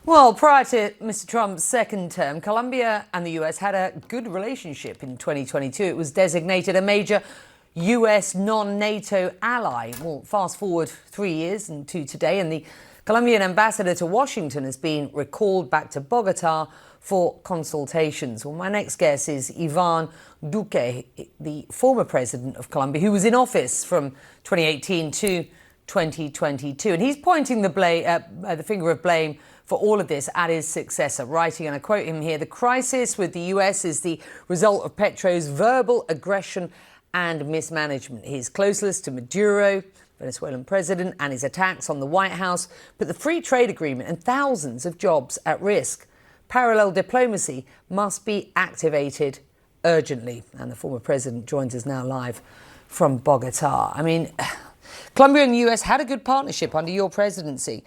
Well, prior to Mr. Trump's second term, Colombia and the US had a good relationship in 2022. It was designated a major US non-NATO ally. Well, fast forward 3 years and to today, and the Colombian ambassador to Washington has been recalled back to Bogota for consultations. Well, my next guest is Iván Duque, the former president of Colombia, who was in office from 2018 to 2022. And he's pointing the finger of blame for all of this at his successor, writing, and I quote him here, "The crisis with the US is the result of Petro's verbal aggression and mismanagement. His closeness to Maduro, Venezuelan president, and his attacks on the White House put the free trade agreement and thousands of jobs at risk. Parallel diplomacy must be activated urgently." And the former president joins us now live from Bogota. I mean, Colombia and the US had a good partnership under your presidency.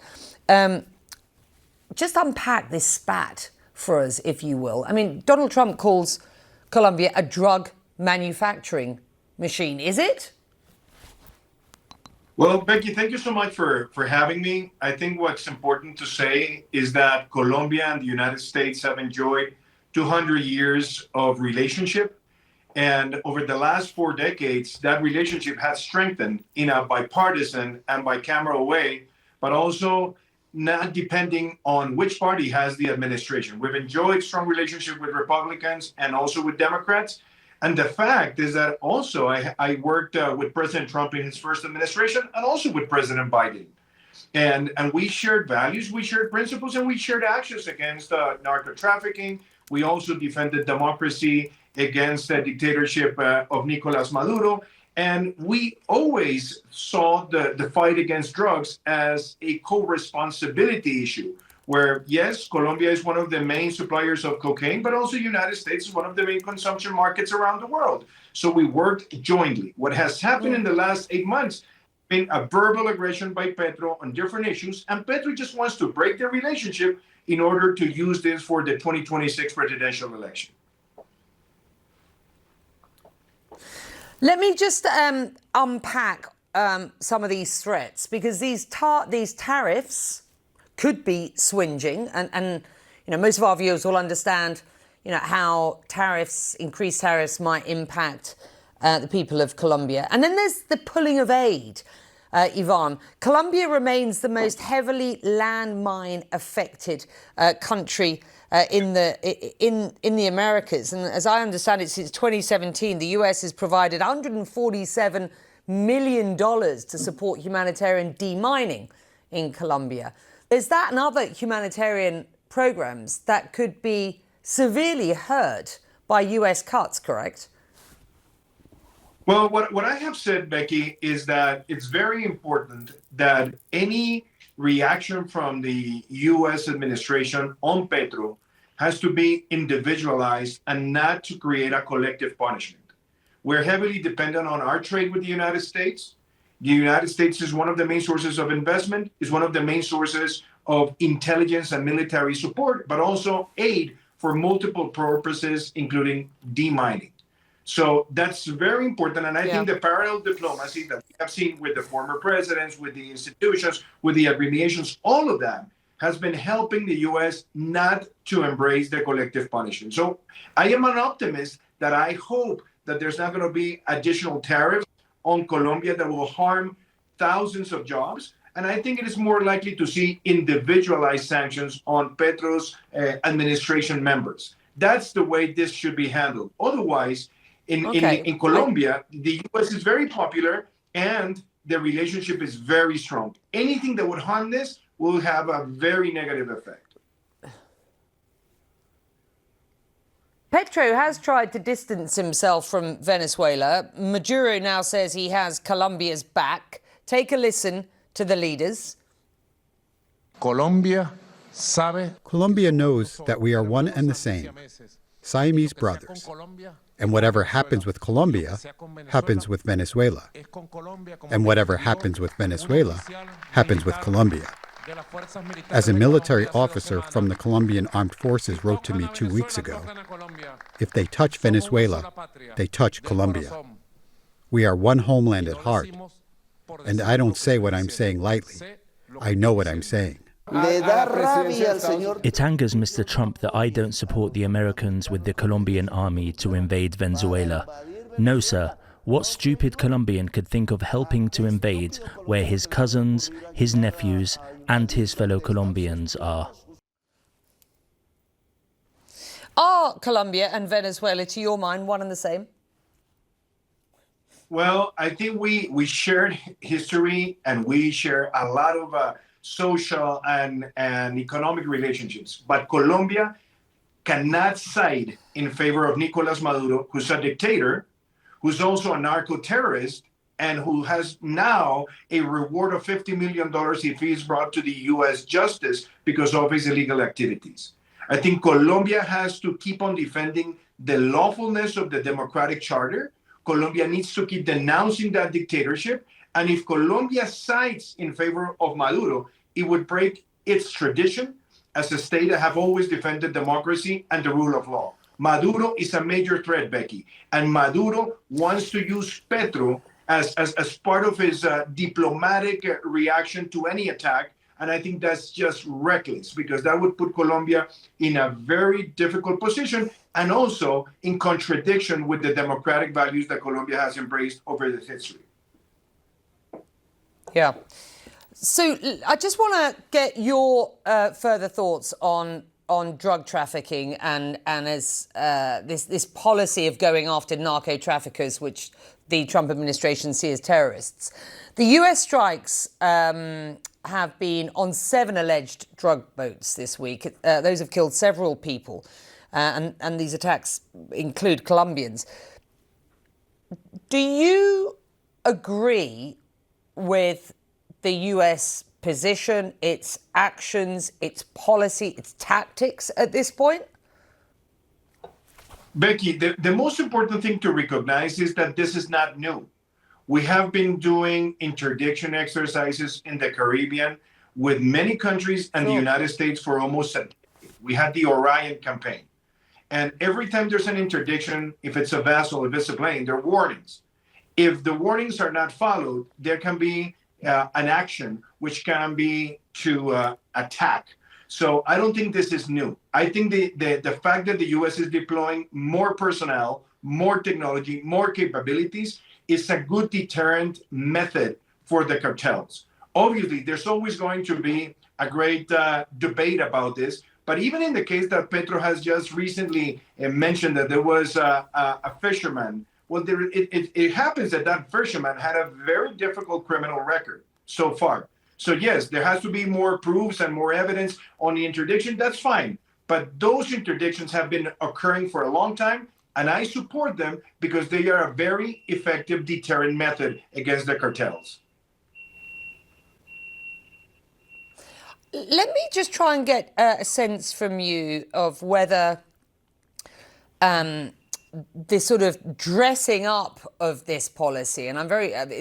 Just unpack this spat for us, if you will. I mean, Donald Trump calls Colombia a drug manufacturing machine. Is it? Well, Becky, thank you so much for having me. I think what's important to say is that Colombia and the United States have enjoyed 200 years of relationship. And over the last 4 decades, that relationship has strengthened in a bipartisan and bicameral way, but also not depending on which party has the administration. We've enjoyed strong relationship with Republicans and also with Democrats. And the fact is that also I worked with President Trump in his first administration and also with President Biden. And we shared values, we shared principles, and we shared actions against narco trafficking. We also defended democracy against the dictatorship of Nicolas Maduro. And we always saw the fight against drugs as a co-responsibility issue, where, yes, Colombia is one of the main suppliers of cocaine, but also the United States is one of the main consumption markets around the world. So we worked jointly. What has happened in the last 8 months has been a verbal aggression by Petro on different issues, and Petro just wants to break the relationship in order to use this for the 2026 presidential election. Let me just unpack some of these threats, because these tariffs could be swinging, and most of our viewers will understand how increased tariffs might impact the people of Colombia. And then there's the pulling of aid. Iván, Colombia remains the most heavily landmine affected country in the Americas. And as I understand it, since 2017, the US has provided $147 million to support humanitarian demining in Colombia. Is that and other humanitarian programs that could be severely hurt by US cuts, correct? Well, what I have said, Becky, is that it's very important that any reaction from the U.S. administration on Petro has to be individualized and not to create a collective punishment. We're heavily dependent on our trade with the United States. The United States is one of the main sources of investment, is one of the main sources of intelligence and military support, but also aid for multiple purposes, including demining. So that's very important. And I think the parallel diplomacy that we have seen with the former presidents, with the institutions, with the abbreviations, all of that has been helping the U.S. not to embrace the collective punishment. So I am an optimist that I hope that there's not going to be additional tariffs on Colombia that will harm thousands of jobs. And I think it is more likely to see individualized sanctions on Petro's administration members. That's the way this should be handled. Otherwise, in Colombia, the U.S. is very popular and the relationship is very strong. Anything that would harm this will have a very negative effect. Petro has tried to distance himself from Venezuela. Maduro now says he has Colombia's back. Take a listen to the leaders. Colombia knows that we are one and the same, Siamese brothers. And whatever happens with Colombia happens with Venezuela. And whatever happens with Venezuela happens with Colombia. As a military officer from the Colombian Armed Forces wrote to me 2 weeks ago, if they touch Venezuela, they touch Colombia. We are one homeland at heart. And I don't say what I'm saying lightly. I know what I'm saying. Le da rabia al señor. It angers Mr. Trump that I don't support the Americans with the Colombian army to invade Venezuela. No, sir. What stupid Colombian could think of helping to invade where his cousins, his nephews, and his fellow Colombians are? Are Colombia and Venezuela, to your mind, one and the same? Well, I think we shared history and we share a lot of social and economic relationships. But Colombia cannot side in favor of Nicolas Maduro, who's a dictator, who's also a narco-terrorist, and who has now a reward of $50 million if he's brought to the U.S. justice because of his illegal activities. I think Colombia has to keep on defending the lawfulness of the democratic charter. Colombia needs to keep denouncing that dictatorship. And if Colombia sides in favor of Maduro, it would break its tradition as a state that have always defended democracy and the rule of law. Maduro is a major threat, Becky. And Maduro wants to use Petro as part of his diplomatic reaction to any attack. And I think that's just reckless because that would put Colombia in a very difficult position and also in contradiction with the democratic values that Colombia has embraced over its history. Yeah. So I just want to get your further thoughts on drug trafficking and as this policy of going after narco traffickers, which the Trump administration sees as terrorists. The US strikes have been on 7 alleged drug boats this week. Those have killed several people, and these attacks include Colombians. Do you agree with the US position, its actions, its policy, its tactics at this point? Becky, the most important thing to recognize is that this is not new. We have been doing interdiction exercises in the Caribbean with many countries and the United States for almost a decade. We had the Orion campaign. And every time there's an interdiction, if it's a vessel, if it's a plane, there are warnings. If the warnings are not followed, there can be an action which can be to attack. So I don't think this is new. I think the fact that the U.S. is deploying more personnel, more technology, more capabilities is a good deterrent method for the cartels. Obviously, there's always going to be a great debate about this. But even in the case that Petro has just recently mentioned that there was a fisherman, well, it happens that that fisherman had a very difficult criminal record so far. So yes, there has to be more proofs and more evidence on the interdiction. That's fine. But those interdictions have been occurring for a long time, and I support them because they are a very effective deterrent method against the cartels. Let me just try and get a sense from you of whether this sort of dressing up of this policy, and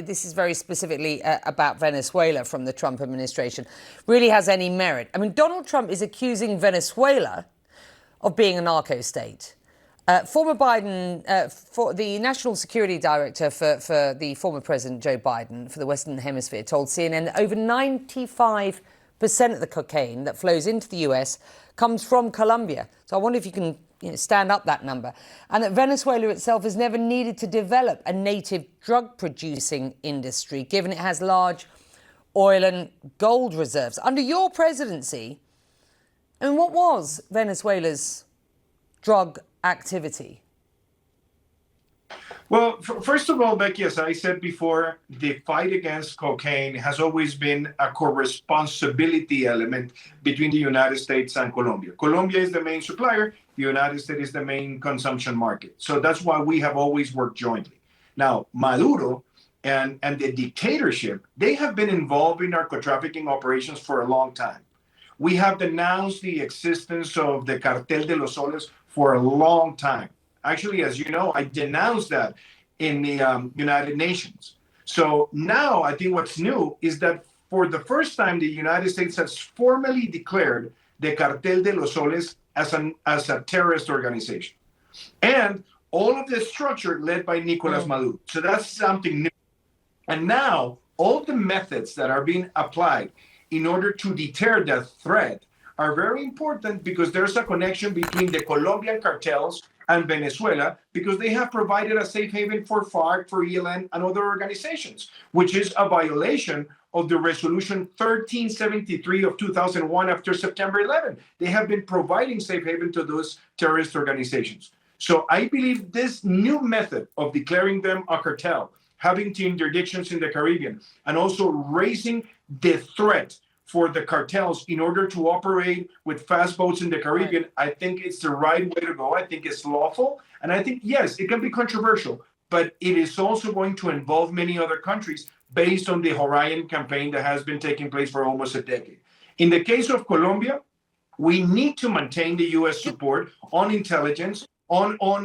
this is very specifically about Venezuela from the Trump administration, really has any merit. I mean, Donald Trump is accusing Venezuela of being a narco state. Former Biden, for the National Security Director for the former President Joe Biden for the Western Hemisphere, told CNN that over 95% of the cocaine that flows into the US comes from Colombia. So I wonder if you can stand up that number. And that Venezuela itself has never needed to develop a native drug-producing industry, given it has large oil and gold reserves. Under your presidency, I mean, what was Venezuela's drug activity? Well, first of all, Becky, as I said before, the fight against cocaine has always been a co-responsibility element between the United States and Colombia. Colombia is the main supplier. The United States is the main consumption market. So that's why we have always worked jointly. Now, Maduro and the dictatorship, they have been involved in narco-trafficking operations for a long time. We have denounced the existence of the Cartel de los Soles for a long time. Actually, as you know, I denounced that in the United Nations. So now I think what's new is that for the first time, the United States has formally declared the Cartel de los Soles as a terrorist organization. And all of the structure led by Nicolas Maduro. So that's something new. And now all the methods that are being applied in order to deter that threat are very important because there's a connection between the Colombian cartels and Venezuela because they have provided a safe haven for FARC, for ELN, and other organizations, which is a violation of the Resolution 1373 of 2001 after September 11. They have been providing safe haven to those terrorist organizations. So I believe this new method of declaring them a cartel, having interdictions in the Caribbean, and also raising the threat for the cartels in order to operate with fast boats in the Caribbean, I think it's the right way to go. I think it's lawful. And I think, yes, it can be controversial, but it is also going to involve many other countries based on the Orion campaign that has been taking place for almost a decade. In the case of Colombia, we need to maintain the U.S. support on intelligence, on all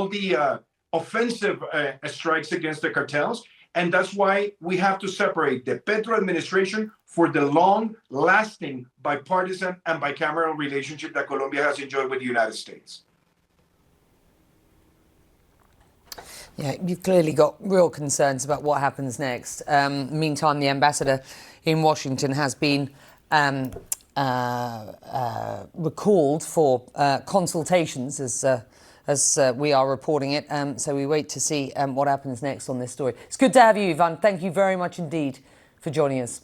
the offensive strikes against the cartels. And that's why we have to separate the Petro administration for the long-lasting bipartisan and bicameral relationship that Colombia has enjoyed with the United States. Yeah, you've clearly got real concerns about what happens next. Meantime, the ambassador in Washington has been recalled for consultations, as we are reporting it. So we wait to see what happens next on this story. It's good to have you, Ivan. Thank you very much indeed for joining us.